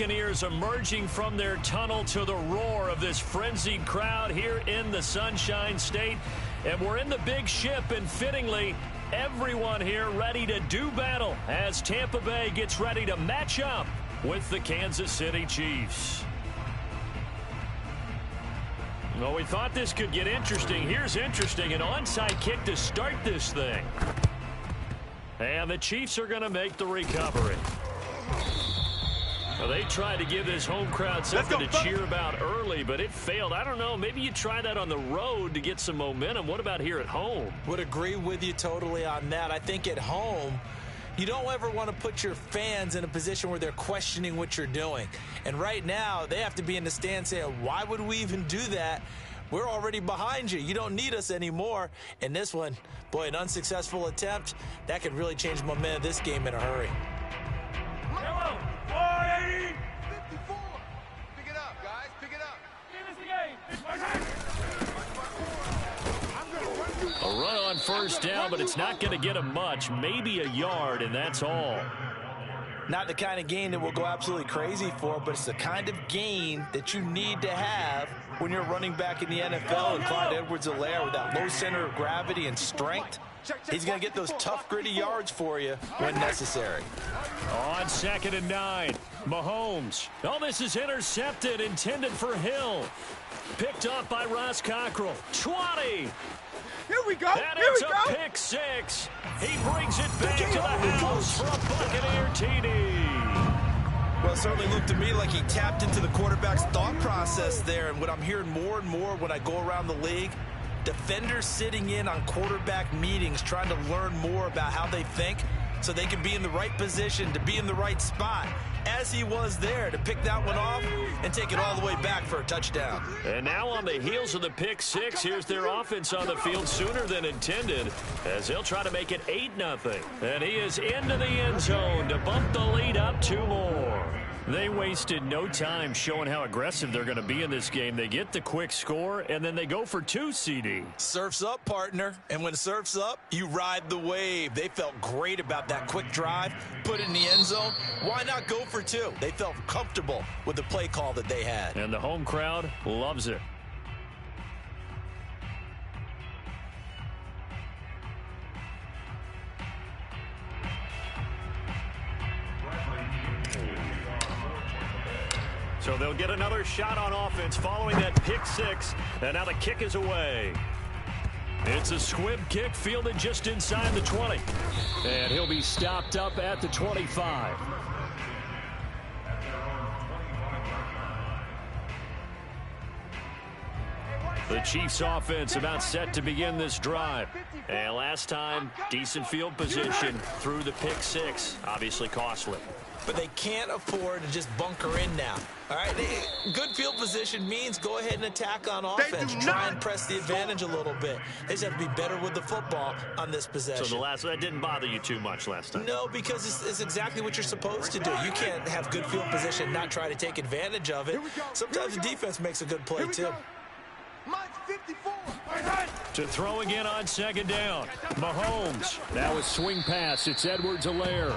Buccaneers emerging from their tunnel to the roar of this frenzied crowd here in the Sunshine State. And we're in the big ship, and fittingly, everyone here ready to do battle as Tampa Bay gets ready to match up with the Kansas City Chiefs. Well, we thought this could get interesting. Here's interesting, an onside kick to start this thing. And the Chiefs are going to make the recovery. Well, they tried to give this home crowd something to cheer about early, but it failed. I don't know. Maybe you try that on the road to get some momentum. What about here at home? Would agree with you totally on that. I think at home, you don't ever want to put your fans in a position where they're questioning what you're doing. And right now, they have to be in the stand saying, why would we even do that? We're already behind you. You don't need us anymore. And this one, boy, an unsuccessful attempt, that could really change the momentum of this game in a hurry. 480! 54! Pick it up, guys. Pick it up. A run on first down, but it's not going to get him much. Maybe a yard, and that's all. Not the kind of gain that we'll go absolutely crazy for, but it's the kind of gain that you need to have when you're running back in the NFL. And Clyde Edwards-Helaire, with that low center of gravity and strength, he's going to get those tough, gritty yards for you when necessary. On 2nd and 9, Mahomes. Oh, this is intercepted, intended for Hill. Picked up by Ross Cockrell. 20. Here we go. And it's a pick six. He brings it back to the house for a Buccaneer TD. Well, it certainly looked to me like he tapped into the quarterback's thought process there. And what I'm hearing more and more when I go around the league, defenders sitting in on quarterback meetings trying to learn more about how they think so they can be in the right position to be in the right spot, as he was there to pick that one off and take it all the way back for a touchdown. And now on the heels of the pick six, here's their offense on the field sooner than intended as they'll try to make it 8-0. And he is into the end zone to bump the lead up 2 more. They wasted no time showing how aggressive they're going to be in this game. They get the quick score, and then they go for 2 CD. Surf's up, partner. And when surf's up, you ride the wave. They felt great about that quick drive, put it in the end zone. Why not go for 2? They felt comfortable with the play call that they had. And the home crowd loves it. So they'll get another shot on offense following that pick six. And now the kick is away. It's a squib kick fielded just inside the 20. And he'll be stopped up at the 25. The Chiefs offense about set to begin this drive. And last time, decent field position through the pick six. Obviously costly. But they can't afford to just bunker in now. All right, good field position means go ahead and attack on offense. Try and press the advantage a little bit. They just have to be better with the football on this possession. So that didn't bother you too much last time? No, because it's exactly what you're supposed to do. You can't have good field position and not try to take advantage of it. Sometimes the defense makes a good play, too. To throw again on 2nd down. Mahomes. Now a swing pass. It's Edwards-Helaire.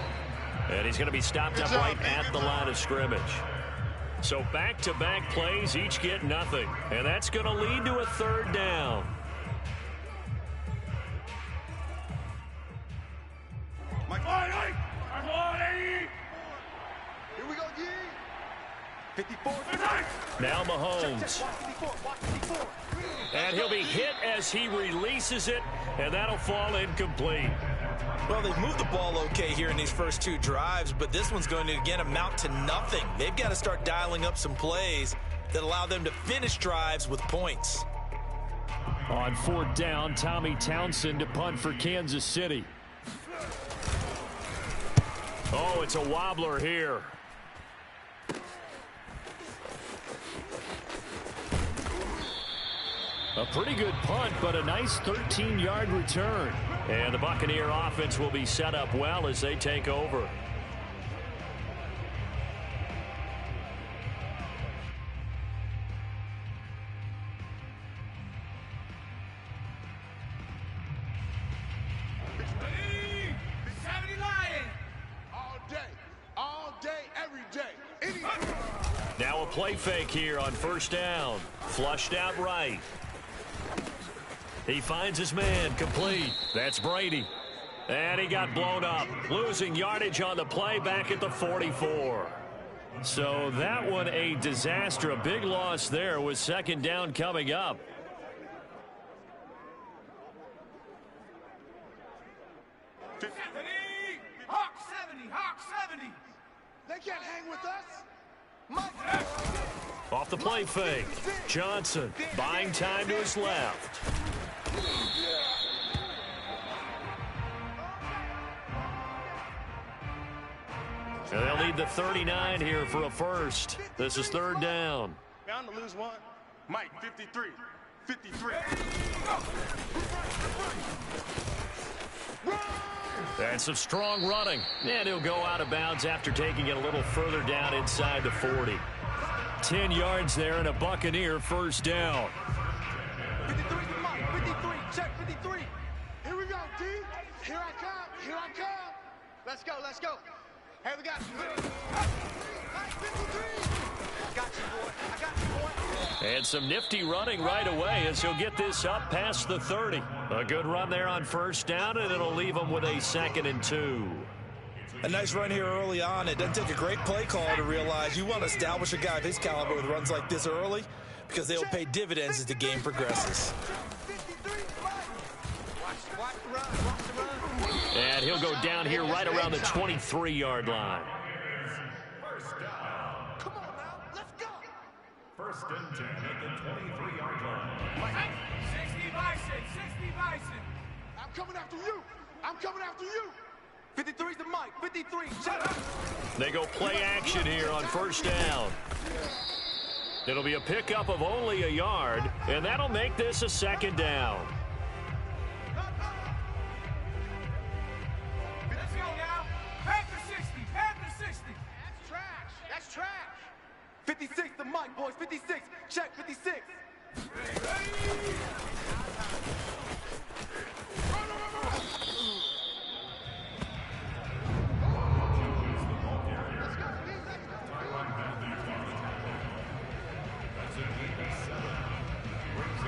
And he's going to be stopped up right at the line of scrimmage. So back-to-back plays, each get nothing. And that's going to lead to a 3rd down. Here we go, G. 54. Now Mahomes. And he'll be hit as he releases it, and that'll fall incomplete. Well, they've moved the ball okay here in these first 2 drives, but this one's going to, again, amount to nothing. They've got to start dialing up some plays that allow them to finish drives with points. On 4th down, Tommy Townsend to punt for Kansas City. Oh, it's a wobbler here. A pretty good punt, but a nice 13-yard return. And the Buccaneer offense will be set up well as they take over. All day, every day. Now a play fake here on first down. Flushed out right. He finds his man, complete. That's Brady. And he got blown up, losing yardage on the play back at the 44. So that one a disaster, a big loss there with second down coming up. Hawk 70, Hawk 70. They can't hang with us. Off the play fake, Johnson buying time to his left. And they'll need the 39 here for a first. This is third down. Bound to lose one. Mike, 53. 53. And some strong running. And he'll go out of bounds after taking it a little further down inside the 40. 10 yards there and a Buccaneer first down. 53 to Mike. 53. Check 53. Here we go, D. Here I come. Here I come. Let's go. Let's go. Hey, we got 53. I got you, boy. I got you, boy. And some nifty running right away as he'll get this up past the 30. A good run there on first down, and it'll leave him with a 2nd and 2. A nice run here early on. It doesn't take a great play call to realize you want to establish a guy of his caliber with runs like this early because they'll pay dividends as the game progresses. And he'll go down here right around the 23-yard line. Come on now. Let's go. First and 10 at the 23-yard line. 60 Bison. 60 Bison. I'm coming after you. I'm coming after you. 53's the Mike. 53. Shut up. They go play action here on first down. It'll be a pickup of only a yard, and that'll make this a 2nd down. Let's go now. Panther 60. Panther 60. That's trash. That's trash. 56 the Mike, boys. 56. Check 56.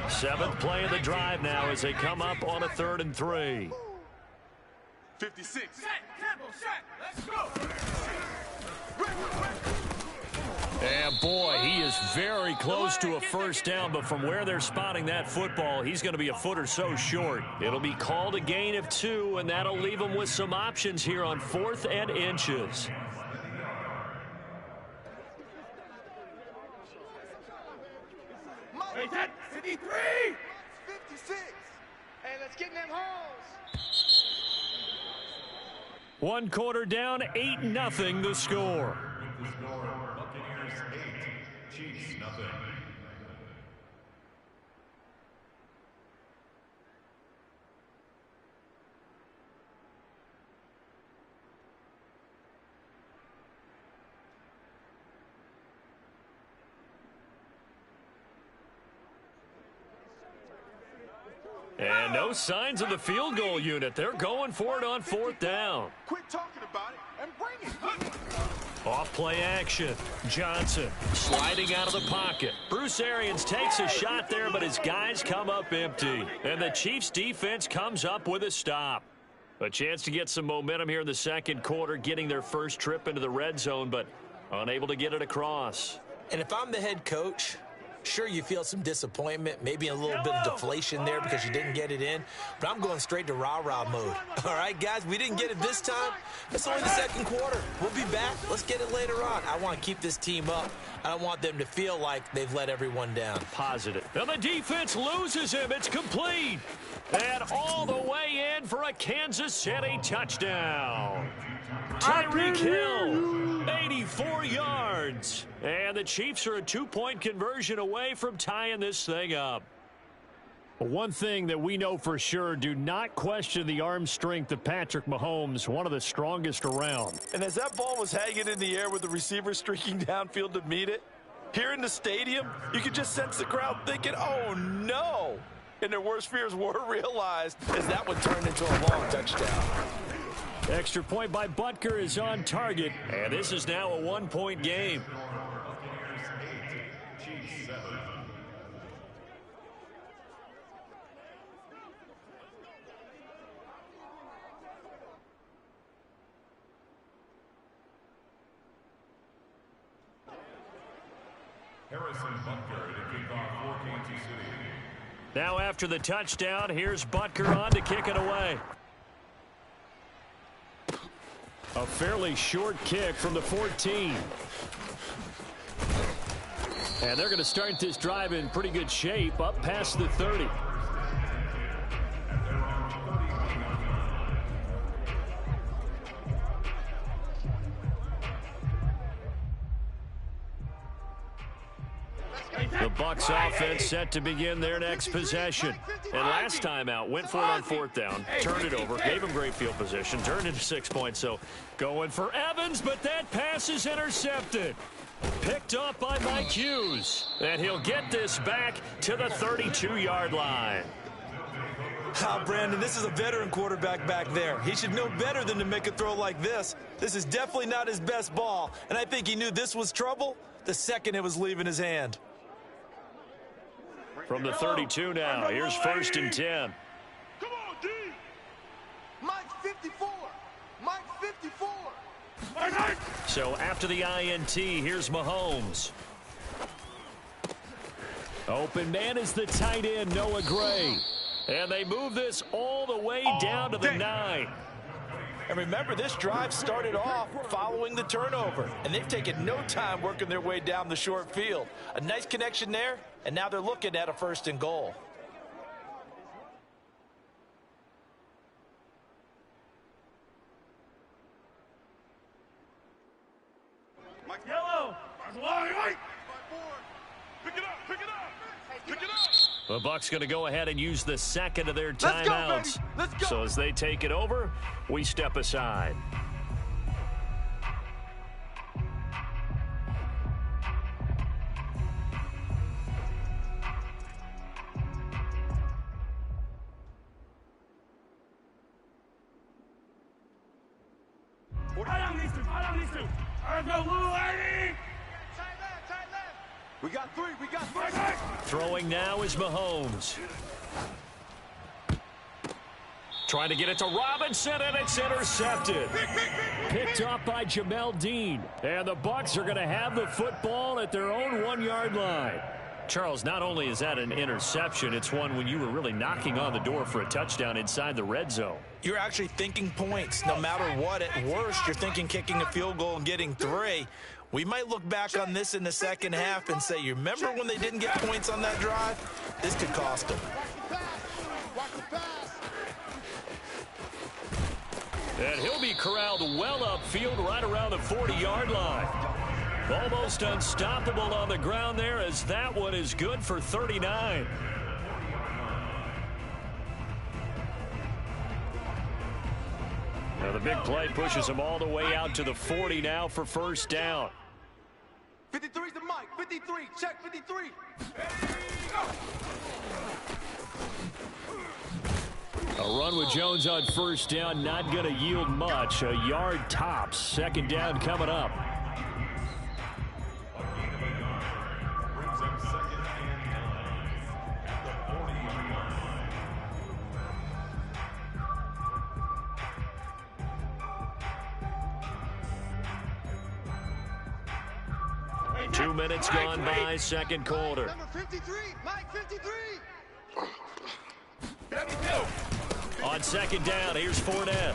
Seventh play of the drive now as they come up on a 3rd and 3. 56. Set. Tempo. Set. Let's go. And boy, he is very close to a first down, but from where they're spotting that football, he's going to be a foot or so short. It'll be called a gain of 2, and that'll leave him with some options here on 4th and inches. Hey, that 53. 56. Hey, let's get in them holes. 1 quarter down, 8-0 the score. The score, Buccaneers 8, Chiefs nothing. And no signs of the field goal unit. They're going for it on 4th down. Quit talking about it and bring it. Off play action. Johnson sliding out of the pocket. Bruce Arians takes a shot there, but his guys come up empty. And the Chiefs defense comes up with a stop. A chance to get some momentum here in the 2nd quarter, getting their first trip into the red zone, but unable to get it across. And if I'm the head coach, sure, you feel some disappointment, maybe a little bit of deflation there because you didn't get it in, but I'm going straight to rah-rah mode. All right, guys, we didn't get it this time. It's only the 2nd quarter. We'll be back. Let's get it later on. I want to keep this team up. I don't want them to feel like they've let everyone down. Positive. And the defense loses him. It's complete. And all the way in for a Kansas City touchdown. Tyreek Hill, 84 yards. And the Chiefs are a 2-point conversion away from tying this thing up. One thing that we know for sure, do not question the arm strength of Patrick Mahomes, one of the strongest around. And as that ball was hanging in the air with the receiver streaking downfield to meet it, here in the stadium, you could just sense the crowd thinking, oh, no. And their worst fears were realized as that one turned into a long touchdown. Extra point by Butker is on target, and this is now a 1-point game. Harrison Butker to kick off for Kansas City. Now after the touchdown, here's Butker on to kick it away. A fairly short kick from the 14. And they're going to start this drive in pretty good shape up past the 30. The Bucs offense set to begin their next possession. And last time out, went for it on fourth down, turned it over, gave him great field position, turned into 6 points. So going for Evans, but that pass is intercepted. Picked off by Mike Hughes. And he'll get this back to the 32-yard line. Brandon, this is a veteran quarterback back there. He should know better than to make a throw like this. This is definitely not his best ball, and I think he knew this was trouble the second it was leaving his hand. From the 32 now, here's 1st and 10. Come on, D. Mike 54. Mike 54. So after the INT, here's Mahomes. Open man is the tight end, Noah Gray. And they move this all the way down to the 9. And remember, this drive started off following the turnover, and they've taken no time working their way down the short field. A nice connection there, and now they're looking at a 1st and goal. Mike yellow. Right. Pick it up. Pick it up. Pick it up. The Bucs going to go ahead and use the second of their timeouts. Let's go. So as they take it over, we step aside. We got 3. We got 3. Throwing now is Mahomes. Trying to get it to Robinson, and it's intercepted. Picked off by Jamel Dean. And the Bucs are going to have the football at their own 1-yard line. Charles, not only is that an interception, it's one when you were really knocking on the door for a touchdown inside the red zone. You're actually thinking points. No matter what, at worst, you're thinking kicking a field goal and getting 3. We might look back on this in the second half and say, you remember when they didn't get points on that drive? This could cost them. And he'll be corralled well upfield right around the 40-yard line. Almost unstoppable on the ground there, as that one is good for 39. Now the big play pushes him all the way out to the 40 now for 1st down. 53's the Mike. 53. Check 53. A run with Jones on 1st down, not going to yield much. A yard tops. 2nd down coming up. Brings up 2nd and 9 at the 40-yard line. 2 minutes gone by, 2nd quarter. Number 53. Mike 53. On 2nd down, here's Fournette.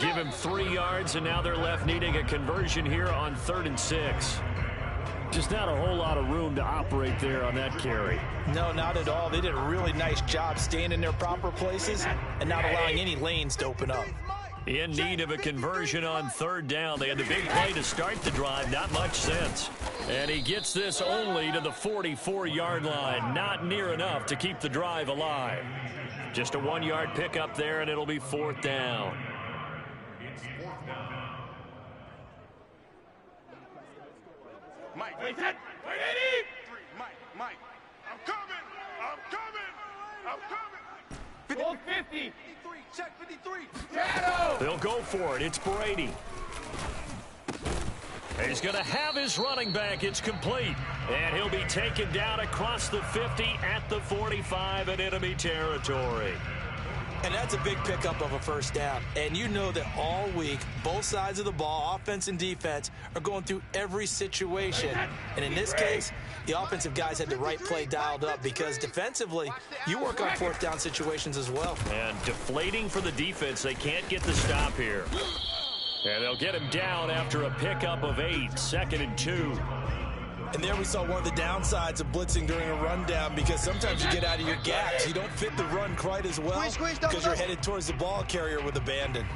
Give him 3 yards, and now they're left needing a conversion here on 3rd and 6. Just not a whole lot of room to operate there on that carry. No, not at all. They did a really nice job staying in their proper places and not allowing any lanes to open up. In need of a conversion on 3rd down. They had the big play to start the drive. Not much sense. And he gets this only to the 44-yard line. Not near enough to keep the drive alive. Just a 1-yard pickup there, and it'll be 4th down. It's 4th down. Mike, wait that. Wait, Eddie. 3. Mike. I'm coming. I'm coming. 50. Check 53. They'll go for it. It's Brady. He's going to have his running back. It's complete. And he'll be taken down across the 50 at the 45 in enemy territory. And that's a big pickup of a first down. And you know that all week, both sides of the ball, offense and defense, are going through every situation. And in this case, the offensive guys had the right play dialed up because defensively, you work on fourth down situations as well. And deflating for the defense. They can't get the stop here. And they'll get him down after a pickup of 8, 2nd and 2. And there we saw one of the downsides of blitzing during a rundown because sometimes you get out of your gaps. You don't fit the run quite as well because you're headed towards the ball carrier with abandon.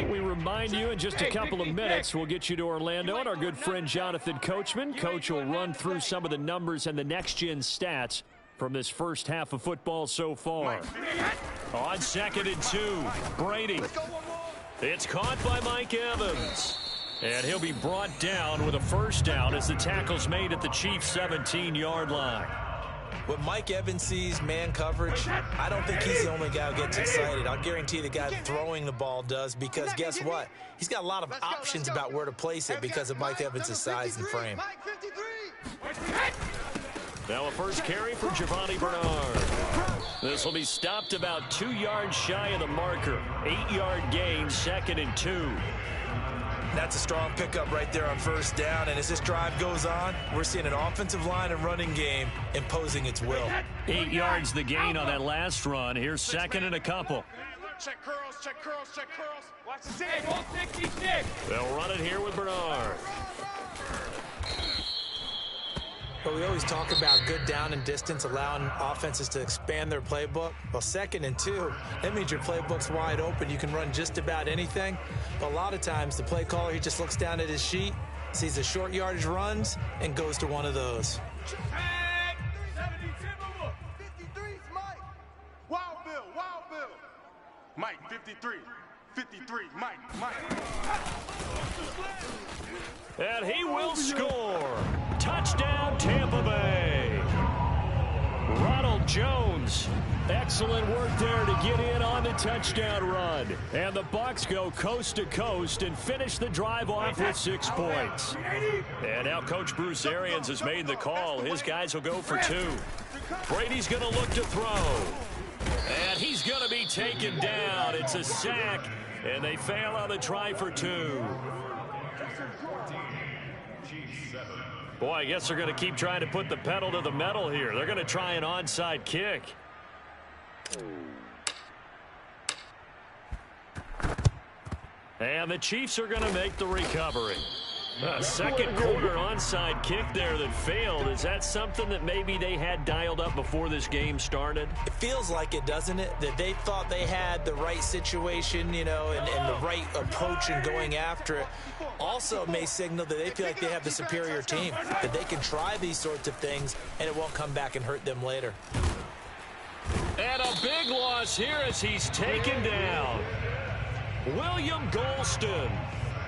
We remind you in just a couple of minutes, we'll get you to Orlando and our good friend Jonathan Coachman. Coach will run through some of the numbers and the next-gen stats from this first half of football so far. On 2nd and 2, Brady. It's caught by Mike Evans. And he'll be brought down with a first down as the tackle's made at the Chiefs' 17-yard line. When Mike Evans sees man coverage, I don't think he's the only guy who gets excited. I'll guarantee the guy throwing the ball does because guess what? He's got a lot of options about where to place it because of Mike Evans' size and frame. Now a first carry for Giovanni Bernard. This will be stopped about 2 yards shy of the marker. 8-yard gain, 2nd and 2. That's a strong pickup right there on first down. And as this drive goes on, we're seeing an offensive line and running game imposing its will. 8 yards the gain on that last run. Here's 2nd and a couple. Check curls, check curls, check curls. Watch the six. 66. They'll run it here with Bernard. But we always talk about good down and distance, allowing offenses to expand their playbook. Well, 2nd and 2, that means your playbook's wide open. You can run just about anything. But a lot of times, the play caller, he just looks down at his sheet, sees the short yardage runs, and goes to one of those. 53's Mike. Wild Bill, Wild Bill. Mike, 53. 53, Mike. And he will score. Touchdown, Tampa Bay. Ronald Jones. Excellent work there to get in on the touchdown run. And the Bucs go coast to coast and finish the drive off with 6 points. And now Coach Bruce Arians has made the call. His guys will go for 2. Brady's going to look to throw. And he's going to be taken down. It's a sack. And they fail on the try for 2. Boy, I guess they're going to keep trying to put the pedal to the metal here. They're going to try an onside kick. And the Chiefs are going to make the recovery. A second quarter onside kick there that failed. Is that something that maybe they had dialed up before this game started? It feels like it, doesn't it? That they thought they had the right situation, you know, and the right approach in going after it. Also may signal that they feel like they have the superior team, that they can try these sorts of things and it won't come back and hurt them later. And a big loss here as he's taken down. William Golston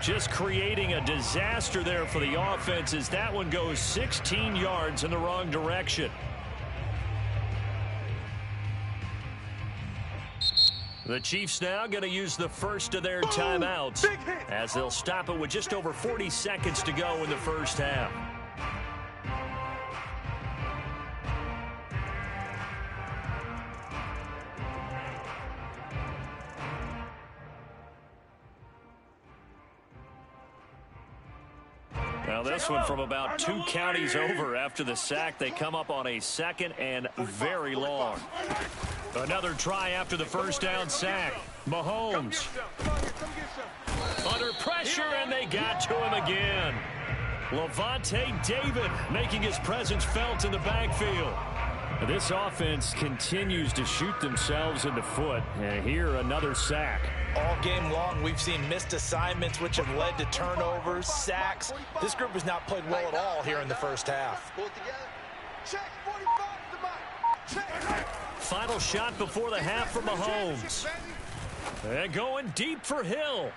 just creating a disaster there for the offense as that one goes 16 yards in the wrong direction. The Chiefs now going to use the first of their timeouts as they'll stop it with just over 40 seconds to go in the first half. Now this one from about 2 counties over after the sack. They come up on a 2nd and very long. Another try after the first down sack. Mahomes under pressure, and they got to him again. Levante David making his presence felt in the backfield. This offense continues to shoot themselves in the foot. And here, another sack. All game long, we've seen missed assignments, which have led to turnovers, sacks. This group has not played well at all here in the first half. Final shot before the half from Mahomes. And going deep for Hill.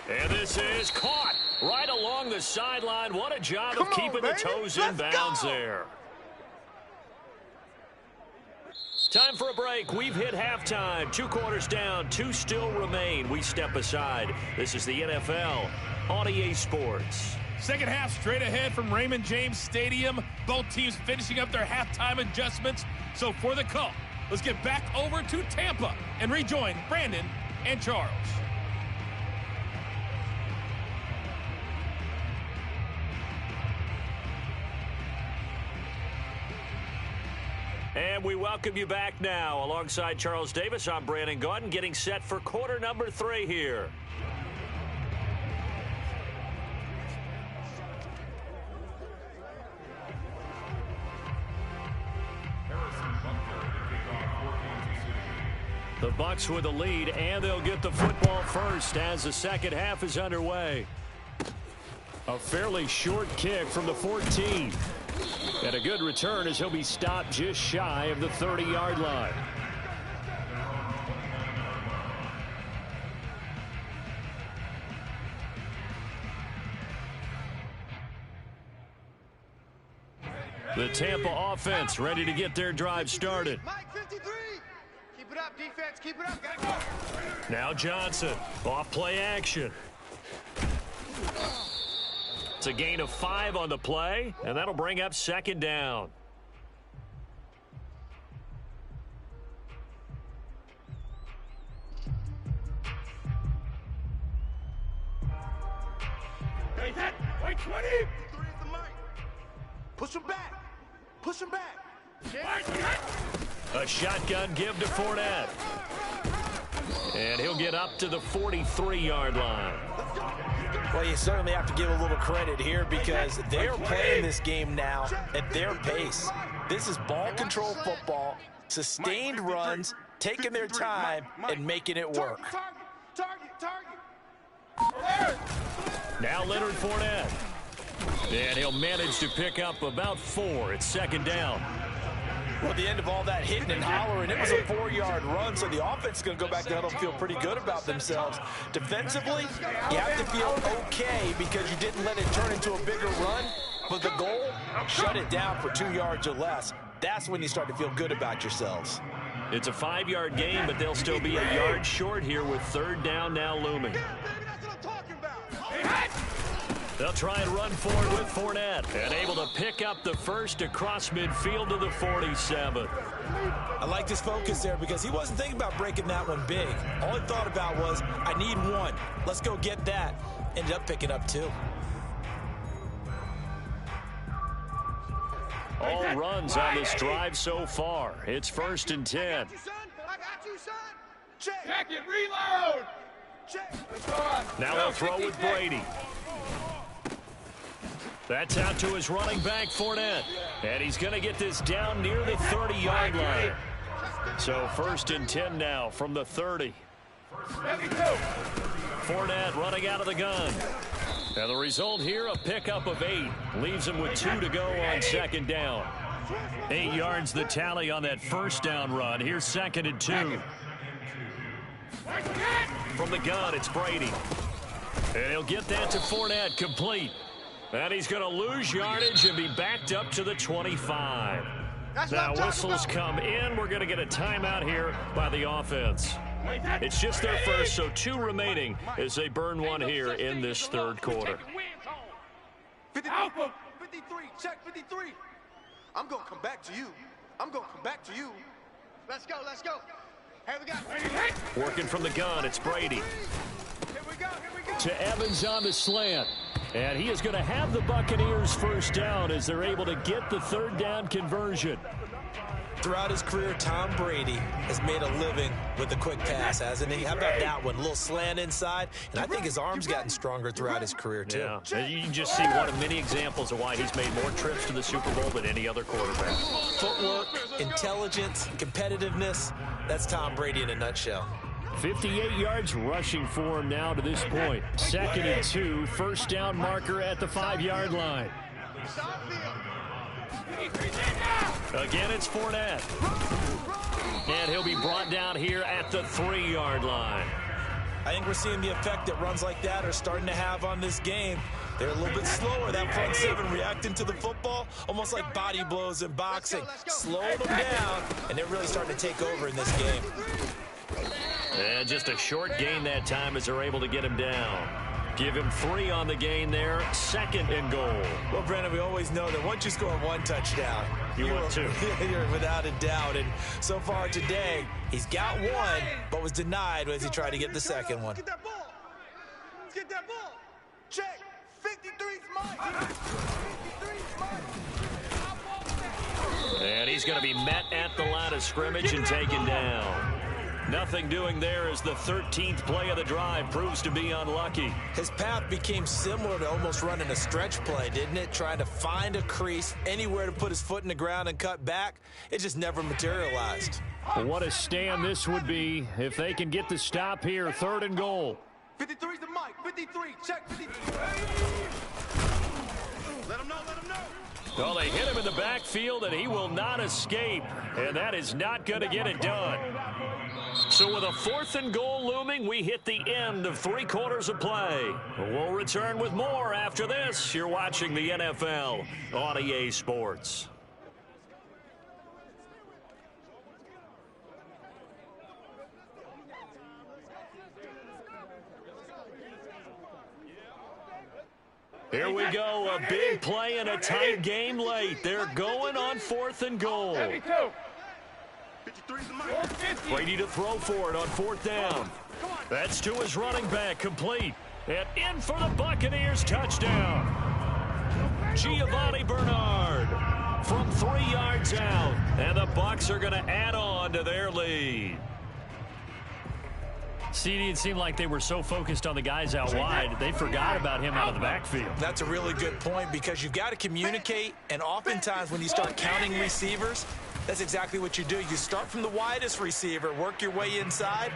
And this is caught right along the sideline. What a job of keeping the toes in bounds there. Time for a break. We've hit halftime. 2 quarters down. 2 still remain. We step aside. This is the NFL on EA Sports. Second half straight ahead from Raymond James Stadium. Both teams finishing up their halftime adjustments. So for the call, let's get back over to Tampa and rejoin Brandon and Charles. And we welcome you back now. Alongside Charles Davis, I'm Brandon Gaudin, getting set for quarter number 3 here. The Bucs with the lead, and they'll get the football first as the second half is underway. A fairly short kick from the 14. And a good return as he'll be stopped just shy of the 30-yard line. The Tampa offense ready to get their drive started. Mike 53. Keep it up, defense. Keep it up. Gotta go. Now Johnson, off play action. It's a gain of 5 on the play, and that'll bring up second down. Hey, that white 20. 3 is the mic. Push him back. Push him back. A shotgun give to Fournette. And he'll get up to the 43-yard line. Well, you certainly have to give a little credit here because they're playing this game now at their pace. This is ball control football, sustained runs, taking their time, and making it work. Target. Now Leonard Fournette. And he'll manage to pick up about 4. It's second down. Well, at the end of all that hitting and hollering, it was a 4-yard run, so the offense is going to go back to huddle and feel pretty good about themselves. Defensively, you have to feel okay because you didn't let it turn into a bigger run, but the goal, shut it down for 2 yards or less. That's when you start to feel good about yourselves. It's a 5-yard gain, but they'll still be a yard short here with third down now looming. That's what I'm talking about. They'll try and run forward with Fournette, and able to pick up the first across midfield to the 47. I like his focus there because he wasn't thinking about breaking that one big. All he thought about was, I need 1. Let's go get that. Ended up picking up 2. All runs on this drive so far. It's 1st and 10. I got you, son. Check it, reload. Check. Now they'll throw with Brady. That's out to his running back, Fournette. And he's going to get this down near the 30-yard line. So 1st and 10 now from the 30. Fournette running out of the gun. And the result here, a pickup of 8. Leaves him with 2 to go on second down. 8 yards the tally on that first down run. Here's 2nd and 2. From the gun, it's Brady. And he'll get that to Fournette, complete. And he's going to lose yardage and be backed up to the 25. Now whistles come in. We're going to get a timeout here by the offense. It's just their first, so 2 remaining as they burn 1 here in this third quarter. 53, check 53. I'm going to come back to you. Let's go. Hey, we got. Working from the gun, it's Brady. Here we go. To Evans on the slant. And he is going to have the Buccaneers first down as they're able to get the third down conversion. Throughout his career, Tom Brady has made a living with the quick pass, hasn't he? How about that one? A little slant inside, and I think his arm's gotten stronger throughout his career, too. Yeah, you can just see one of many examples of why he's made more trips to the Super Bowl than any other quarterback. Footwork, intelligence, competitiveness, that's Tom Brady in a nutshell. 58 yards rushing for him now to this point. 2nd and 2, first down marker at the 5-yard line. Again, it's Fournette. And he'll be brought down here at the 3-yard line. I think we're seeing the effect that runs like that are starting to have on this game. They're a little bit slower, that front 7 reacting to the football, almost like body blows in boxing. Slowing them down, and they're really starting to take over in this game. And just a short gain that time as they're able to get him down. Give him 3 on the gain there. 2nd and goal. Well, Brandon, we always know that once you score 1 touchdown, You want 2. You're without a doubt. And so far today, he's got 1, but was denied as he tried to get the second one. Get that ball. Let's get that ball. Check. 53's Mike. 53's Mike. And he's going to be met at the line of scrimmage and taken down. Nothing doing there as the 13th play of the drive proves to be unlucky. His path became similar to almost running a stretch play, didn't it? Trying to find a crease, anywhere to put his foot in the ground and cut back. It just never materialized. What a stand this would be if they can get the stop here. 3rd and goal. 53's the Mike. 53. Check 53. Let him know. Let him know. Well, they hit him in the backfield, and he will not escape. And that is not going to get it done. So with a 4th and goal looming, we hit the end of 3 quarters of play. We'll return with more after this. You're watching the NFL on EA Sports. Here we go, a big play and a tight game late. They're going on 4th and goal. Brady to throw for it on 4th down. That's to his running back, complete. And in for the Buccaneers, touchdown. Giovanni Bernard from 3 yards out. And the Bucs are going to add on to their lead. CD, it seemed like they were so focused on the guys out wide, they forgot about him out of the backfield. That's a really good point because you've got to communicate, and oftentimes when you start counting receivers, that's exactly what you do. You start from the widest receiver, work your way inside.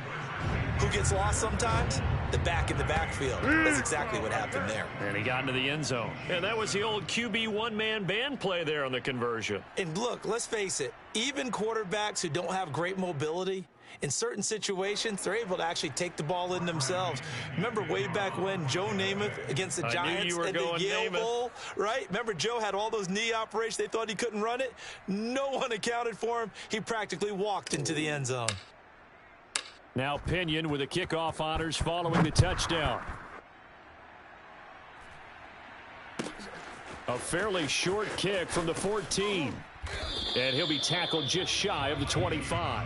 Who gets lost sometimes? The back in the backfield. That's exactly what happened there. And he got into the end zone. And that was the old QB one-man band play there on the conversion. And look, let's face it, even quarterbacks who don't have great mobility, in certain situations, they're able to actually take the ball in themselves. Remember way back when Joe Namath against the Giants at the Yale Bowl, right? Remember Joe had all those knee operations. They thought he couldn't run it. No one accounted for him. He practically walked into the end zone. Now Pinion with the kickoff honors following the touchdown. A fairly short kick from the 14. And he'll be tackled just shy of the 25.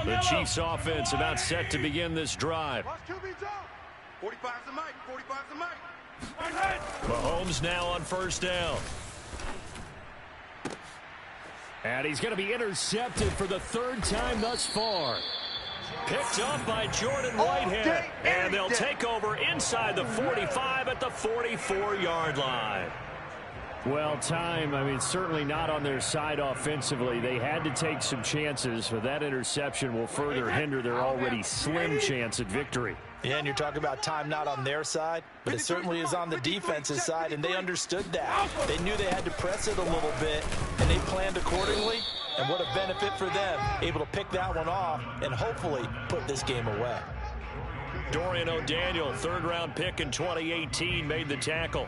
The Chiefs offense about set to begin this drive. 45's the mic. 45's the mic. Mahomes now on 1st down. And he's going to be intercepted for the 3rd time thus far. Picked up by Jordan Whitehead. And they'll take over inside the 45 at the 44-yard line. Well, certainly not on their side offensively. They had to take some chances, but that interception will further hinder their already slim chance at victory. Yeah, and you're talking about time not on their side, but it certainly is on the defense's side, and they understood that. They knew they had to press it a little bit, and they planned accordingly, and what a benefit for them, able to pick that one off and hopefully put this game away. Dorian O'Daniel, 3rd-round pick in 2018, made the tackle.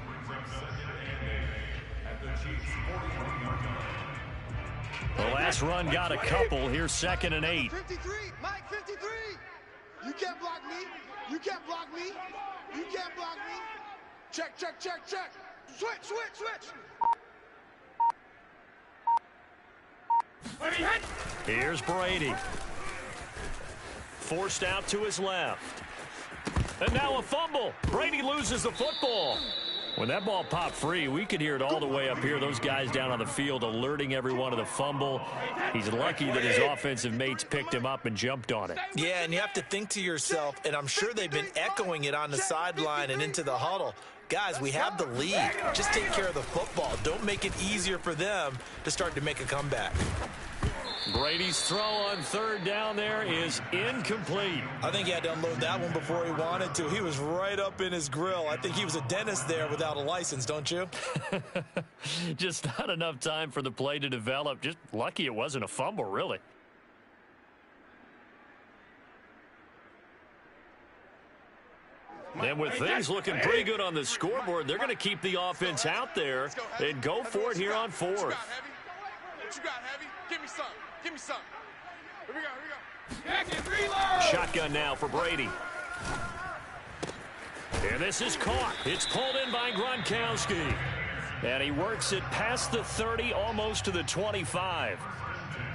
The last run got a couple. Here's 2nd and 8. 53, Mike 53. You can't block me. You can't block me. You can't block me. Check, check, check, check. Switch, switch, switch. Here's Brady. Forced out to his left. And now a fumble. Brady loses the football. When that ball popped free, we could hear it all the way up here. Those guys down on the field alerting everyone of the fumble. He's lucky that his offensive mates picked him up and jumped on it. Yeah, and you have to think to yourself, and I'm sure they've been echoing it on the sideline and into the huddle. Guys, we have the lead. Just take care of the football. Don't make it easier for them to start to make a comeback. Brady's throw on 3rd down there is incomplete. I think he had to unload that one before he wanted to. He was right up in his grill. I think he was a dentist there without a license, don't you? Just not enough time for the play to develop. Just lucky it wasn't a fumble, really. And with things looking pretty good on the scoreboard, they're going to keep the offense out there and go for it here on fourth. What you got, Heavy? Give me some. Give me some. Here we go. Shotgun now for Brady. And this is caught. It's pulled in by Gronkowski. And he works it past the 30, almost to the 25.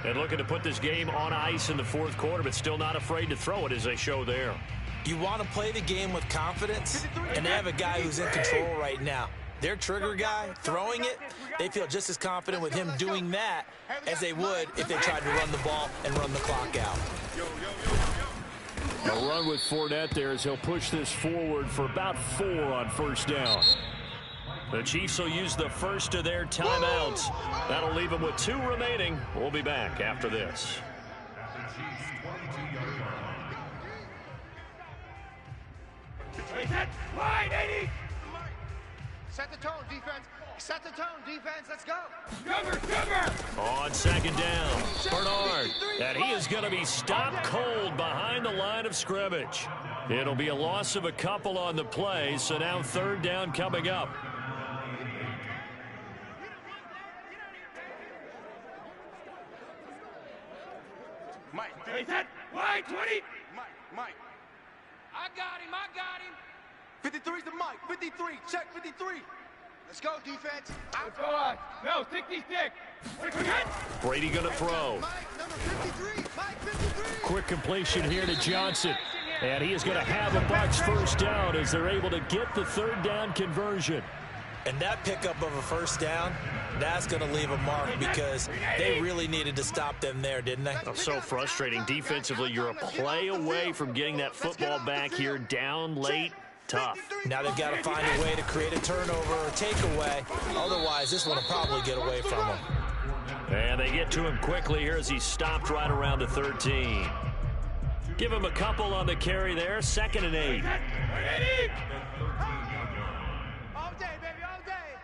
And looking to put this game on ice in the fourth quarter, but still not afraid to throw it as they show there. You want to play the game with confidence, and they have a guy who's in control right now. Their trigger guy, throwing it, they feel just as confident with him doing that as they would if they tried to run the ball and run the clock out. A run with Fournette there as he'll push this forward for about 4 on first down. The Chiefs will use the first of their timeouts. That'll leave them with 2 remaining. We'll be back after this. Set the tone, defense. Set the tone, defense. Let's go. On second down, Bernard. And he is going to be stopped cold behind the line of scrimmage. It'll be a loss of a couple on the play, so now third down coming up. Mike. Wide 20. Mike. I got him. 53's the Mike. 53. Check 53. Let's go, defense. Let's go on. No, 66. Brady going to throw. Mike, number 53. Mike, 53. Quick completion here to Johnson. And he is going to have a Bucs first down as they're able to get the third down conversion. And that pickup of a first down, that's going to leave a mark because they really needed to stop them there, didn't they? Oh, so frustrating. Defensively, you're a play away from getting that football back here down late. Tough. Now they've got to find a way to create a turnover or takeaway. Otherwise, this one will probably get away from them. And they get to him quickly here as he's stopped right around the 13. Give him a couple on the carry there. 2nd and 8. All day, baby, all day.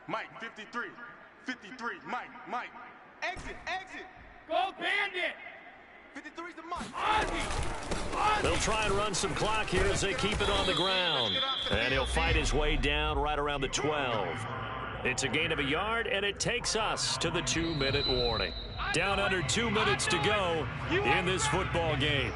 Mike, 53. 53. Mike. Exit. Gold bandit. 53's the Mike. They'll try and run some clock here as they keep it on the ground. And he'll fight his way down right around the 12. It's a gain of a yard, and it takes us to the 2-minute warning. Down under 2 minutes to go in this football game.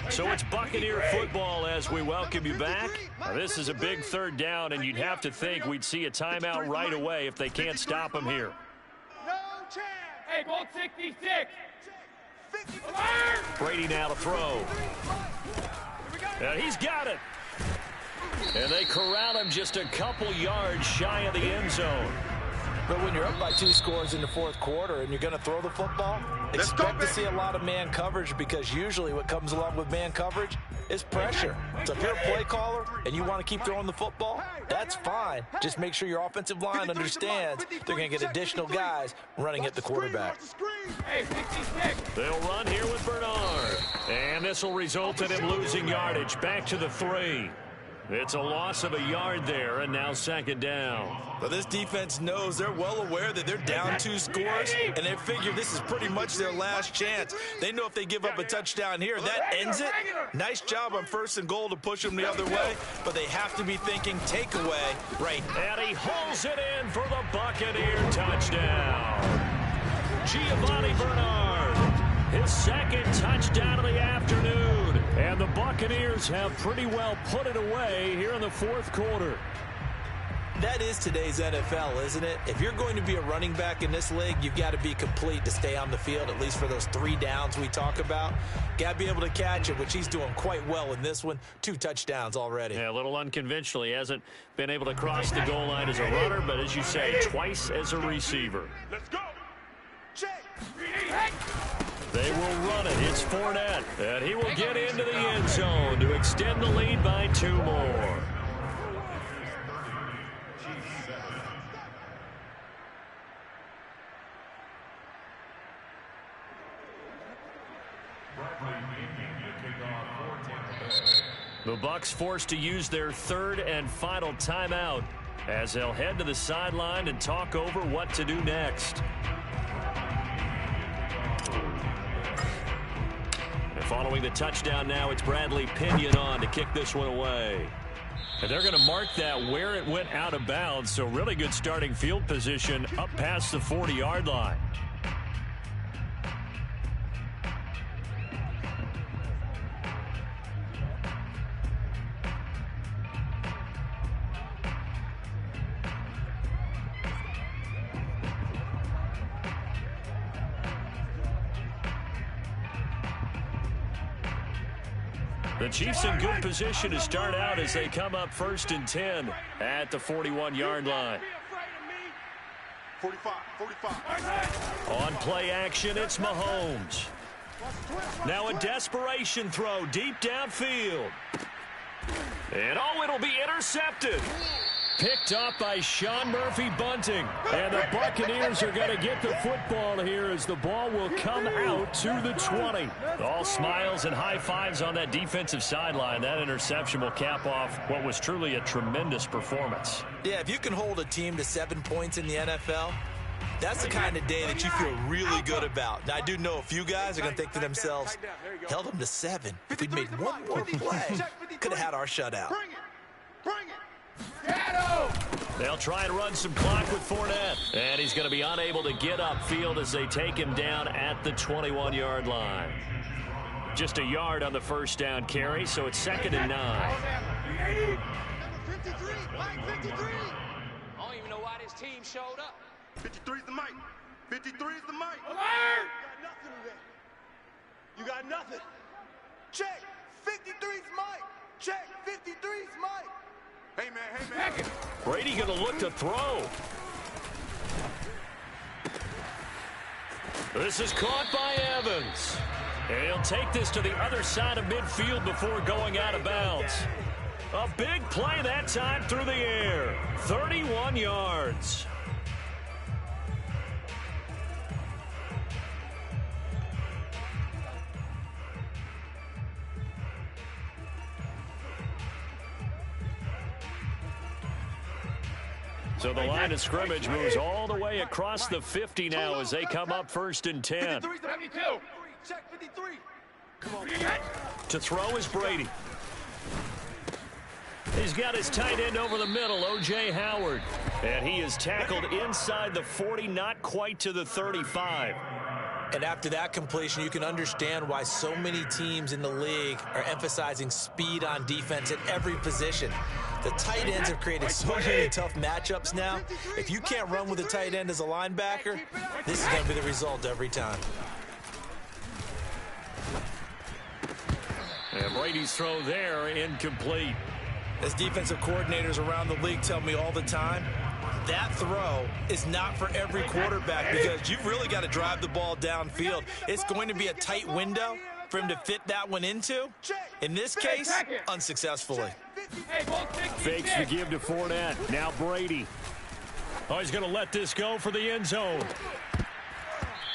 So it's Buccaneer football as we welcome you back. Now, this is a big third down, and you'd have to think we'd see a timeout right away if they can't stop him here. No chance. Hey, gold 66. Brady now to throw. And he's got it. And they corral him just a couple yards shy of the end zone. But when you're up by 2 scores in the fourth quarter and you're going to throw the football, expect to see a lot of man coverage because usually what comes along with man coverage is pressure. So if you're a play caller and you want to keep throwing the football, that's fine. Just make sure your offensive line understands they're going to get additional guys running at the quarterback. Hey, 66. They'll run here with Bernard. And this will result in him losing yardage back to the 3. It's a loss of a yard there, and now 2nd down. But this defense knows they're well aware that they're down 2 scores, and they figure this is pretty much their last chance. They know if they give up a touchdown here, that ends it. Nice job on 1st and goal to push them the other way, but they have to be thinking takeaway right. And he holds it in for the Buccaneer touchdown. Giovanni Bernard, his 2nd touchdown of the afternoon. And the Buccaneers have pretty well put it away here in the fourth quarter. That is today's NFL, isn't it? If you're going to be a running back in this league, you've got to be complete to stay on the field, at least for those 3 downs we talk about. Got to be able to catch it, which he's doing quite well in this one. 2 touchdowns already. Yeah, a little unconventional. He hasn't been able to cross the goal line as a runner, but as you say, twice as a receiver. Let's go. Check. They will run it. It's Fournette, and he will get into the end zone to extend the lead by 2 more. The Bucs forced to use their 3rd and final timeout as they'll head to the sideline and talk over what to do next. And following the touchdown now, it's Bradley Pinion on to kick this one away. And they're going to mark that where it went out of bounds, so really good starting field position up past the 40-yard line. The Chiefs in good position to start out as they come up 1st and 10 at the 41-yard line. 45. On play action, it's Mahomes. Now a desperation throw deep downfield. And it'll be intercepted. Picked off by Sean Murphy-Bunting. And the Buccaneers are going to get the football here as the ball will come out to the 20. All smiles and high fives on that defensive sideline. That interception will cap off what was truly a tremendous performance. Yeah, if you can hold a team to 7 points in the NFL, that's the kind of day that you feel really good about. Now, I do know a few guys are going to think to themselves, held them to 7. If we'd made one more play, could have had our shutout. Bring it. They'll try and run some clock with Fournette. And he's going to be unable to get upfield as they take him down at the 21-yard line. Just a yard on the first down carry, so it's 2nd and 9. Number 53, Mike 53. I don't even know why this team showed up. 53 is the mic. 53 is the mic. Alert! You got nothing. Check. 53's Mike. Check. 53's Mike. Hey, man. Brady going to look to throw. This is caught by Evans. And he'll take this to the other side of midfield before going out of bounds. A big play that time through the air. 31 yards. So the line of scrimmage moves all the way across the 50 now as they come up 1st and 10. 72. Check 53. To throw is Brady. He's got his tight end over the middle, O.J. Howard. And he is tackled inside the 40, not quite to the 35. And after that completion, you can understand why so many teams in the league are emphasizing speed on defense at every position. The tight ends have created so many tough matchups now. If you can't run with a tight end as a linebacker, this is going to be the result every time. And Brady's throw there, incomplete. As defensive coordinators around the league tell me all the time, that throw is not for every quarterback because you've really got to drive the ball downfield. It's going to be a tight window for him to fit that one into. In this case, unsuccessfully. Fakes the give to Fournette. Now Brady. Oh, he's going to let this go for the end zone.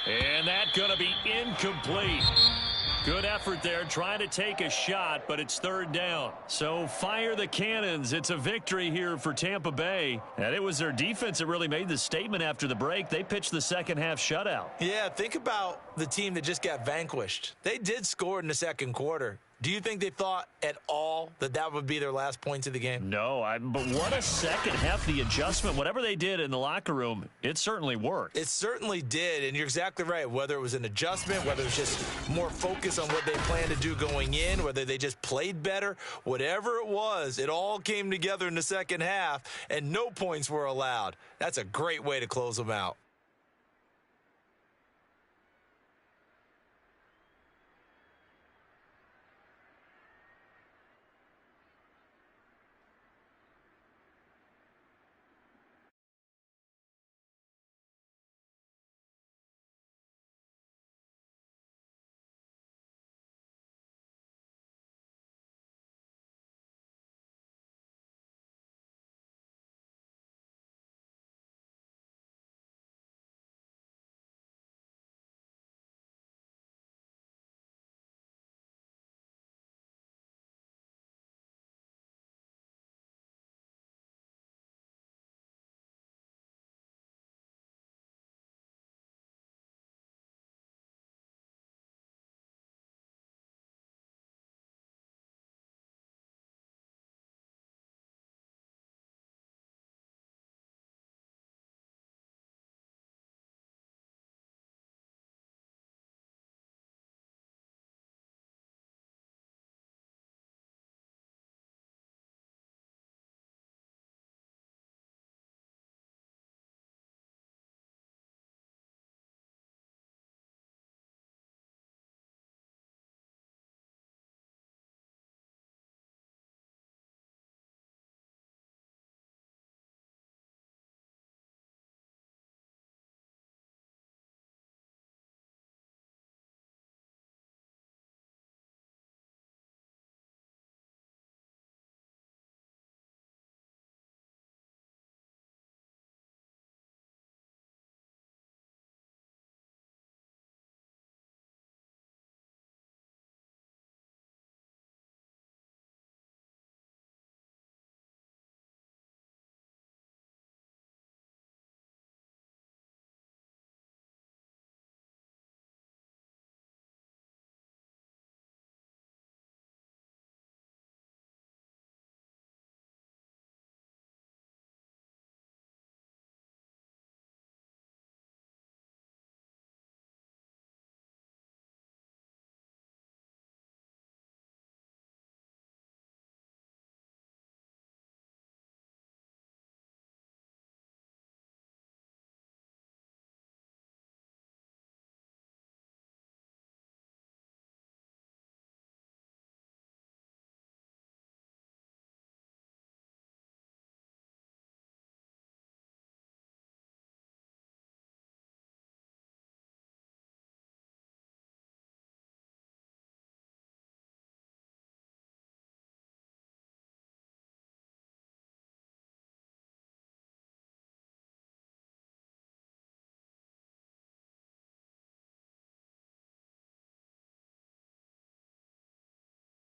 And that's going to be incomplete. Good effort there, trying to take a shot, but it's 3rd down. So fire the cannons. It's a victory here for Tampa Bay. And it was their defense that really made the statement after the break. They pitched the second half shutout. Yeah, think about the team that just got vanquished. They did score in the second quarter. Do you think they thought at all that that would be their last points of the game? No, but what a second half, the adjustment. Whatever they did in the locker room, it certainly worked. It certainly did, and you're exactly right. Whether it was an adjustment, whether it was just more focus on what they planned to do going in, whether they just played better, whatever it was, it all came together in the second half, and no points were allowed. That's a great way to close them out.